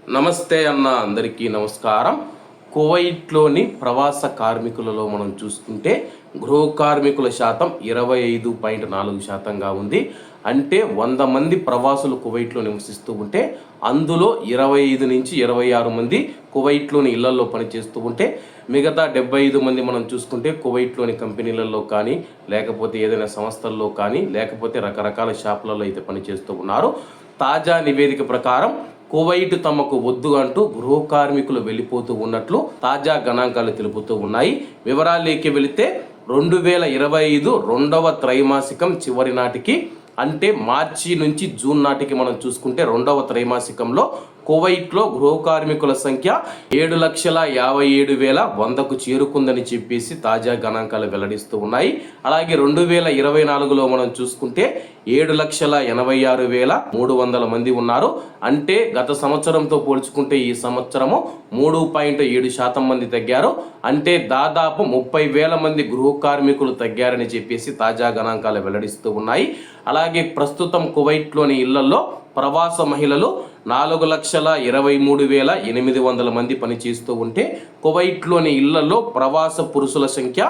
నమస్తే అన్న, అందరికీ నమస్కారం. కువైట్లోని ప్రవాస కార్మికులలో మనం చూసుకుంటే గృహ కార్మికుల శాతం 25.4%గా ఉంది. అంటే 100 మంది ప్రవాసులు కువైట్లో నివసిస్తూ ఉంటే అందులో 25 నుంచి 26 మంది కువైట్లోని ఇళ్లలో పనిచేస్తూ ఉంటే మిగతా 75 మంది మనం చూసుకుంటే కువైట్లోని కంపెనీలలో కానీ, లేకపోతే ఏదైనా సంస్థల్లో కానీ, లేకపోతే రకరకాల షాపులలో అయితే పనిచేస్తూ ఉన్నారు. తాజా నివేదిక ప్రకారం కువైట్ తమకు వద్దు అంటూ గృహ కార్మికులు వెళ్ళిపోతూ ఉన్నట్లు తాజా గణాంకాలు తెలుపుతూ ఉన్నాయి. వివరాల్లోకి వెళితే 2025 రెండవ త్రైమాసికం చివరి నాటికి, అంటే మార్చి నుంచి జూన్ నాటికి మనం చూసుకుంటే రెండవ త్రైమాసికంలో కువైట్లో గృహ కార్మికుల సంఖ్య 7,57,100కు చేరుకుందని చెప్పేసి తాజా గణాంకాలు వెల్లడిస్తూ ఉన్నాయి. అలాగే 2024లో మనం చూసుకుంటే 7,86,300 మంది ఉన్నారు. అంటే గత సంవత్సరంతో పోల్చుకుంటే ఈ సంవత్సరము 3.7% మంది తగ్గారు. అంటే దాదాపు 30,000 మంది గృహ కార్మికులు తగ్గారని చెప్పేసి తాజా గణాంకాలు వెల్లడిస్తూ ఉన్నాయి. అలాగే ప్రస్తుతం కువైట్లోని ఇళ్లలో ప్రవాస మహిళలు 4,23,800 మంది పనిచేస్తూ ఉంటే కువైట్లోని ఇళ్లలో ప్రవాస పురుషుల సంఖ్య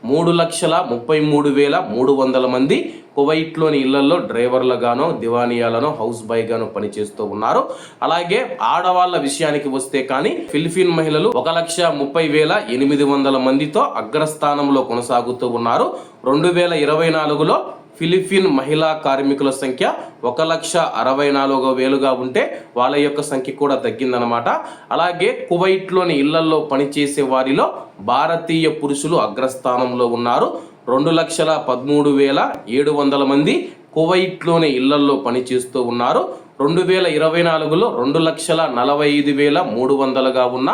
3,33,300 మంది కువైట్లోని ఇళ్లలో డ్రైవర్లుగానో, దివానియాలను, హౌస్ బాయ్గానో పనిచేస్తూ ఉన్నారు. అలాగే ఆడవాళ్ళ విషయానికి వస్తే కానీ ఫిలిపిన్ మహిళలు 1,30,800 మందితో అగ్రస్థానంలో కొనసాగుతూ ఉన్నారు. 2024లో ఫిలిపిన్ మహిళా కార్మికుల సంఖ్య 1,64,000గా ఉంటే వాళ్ళ యొక్క సంఖ్య కూడా తగ్గిందనమాట. అలాగే కువైట్లోని ఇళ్లలో పనిచేసే వారిలో భారతీయ పురుషులు అగ్రస్థానంలో ఉన్నారు. 2,13,700 మంది కువైట్లోని ఇళ్లలో పనిచేస్తూ ఉన్నారు. 2024లో 2,45,300గా ఉన్న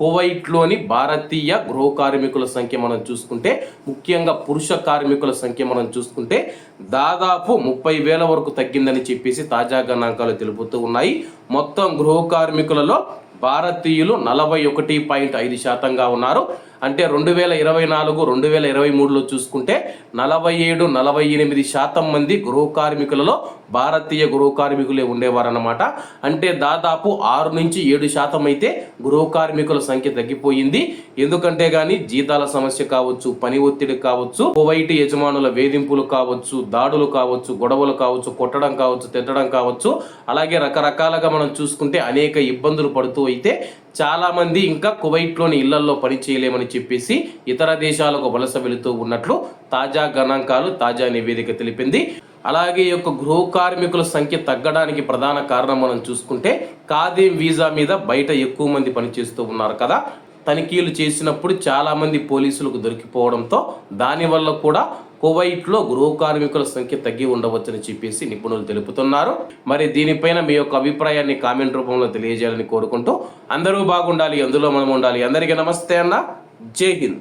కువైట్లోని భారతీయ గృహ కార్మికుల సంఖ్య మనం చూసుకుంటే, ముఖ్యంగా పురుష కార్మికుల సంఖ్య మనం చూసుకుంటే దాదాపు 30,000 వరకు తగ్గిందని చెప్పేసి తాజా గణాంకాలు తెలుపుతూ ఉన్నాయి. మొత్తం గృహ కార్మికులలో భారతీయులు 41.5%గా ఉన్నారు. అంటే 2024, 2023లో చూసుకుంటే 47-48% మంది గృహ కార్మికులలో భారతీయ గృహ కార్మికులే ఉండేవారన్నమాట. అంటే దాదాపు 6 నుంచి 7% అయితే గృహ కార్మికుల సంఖ్య తగ్గిపోయింది. ఎందుకంటే కానీ జీతాల సమస్య కావచ్చు, పని ఒత్తిడి కావచ్చు, కువైట్ యజమానుల వేధింపులు కావచ్చు, దాడులు కావచ్చు, గొడవలు కావచ్చు, కొట్టడం కావచ్చు, తిట్టడం కావచ్చు, అలాగే రకరకాలుగా మనం చూసుకుంటే అనేక ఇబ్బందులు పడుతూ అయితే చాలా మంది ఇంకా కువైట్లోని ఇళ్లలో పని చేయలేమని చెప్పేసి ఇతర దేశాలకు వలస వెళుతూ ఉన్నట్లు తాజా గణాంకాలు, తాజా నివేదిక తెలిపింది. అలాగే ఈ యొక్క గృహ కార్మికుల సంఖ్య తగ్గడానికి ప్రధాన కారణం మనం చూసుకుంటే ఖాదీం వీసా మీద బయట ఎక్కువ మంది పనిచేస్తూ ఉన్నారు కదా. తనిఖీలు చేసినప్పుడు చాలా మంది పోలీసులకు దొరికిపోవడంతో దానివల్ల కూడా కువైట్లో గృహ కార్మికుల సంఖ్య తగ్గి ఉండవచ్చని చెప్పేసి నిపుణులు తెలుపుతున్నారు. మరి దీనిపైన మీ యొక్క అభిప్రాయాన్ని కామెంట్ రూపంలో తెలియజేయాలని కోరుకుంటూ అందరూ బాగుండాలి, అందులో మనం ఉండాలి. అందరికీ నమస్తే అన్న, జై హింద్.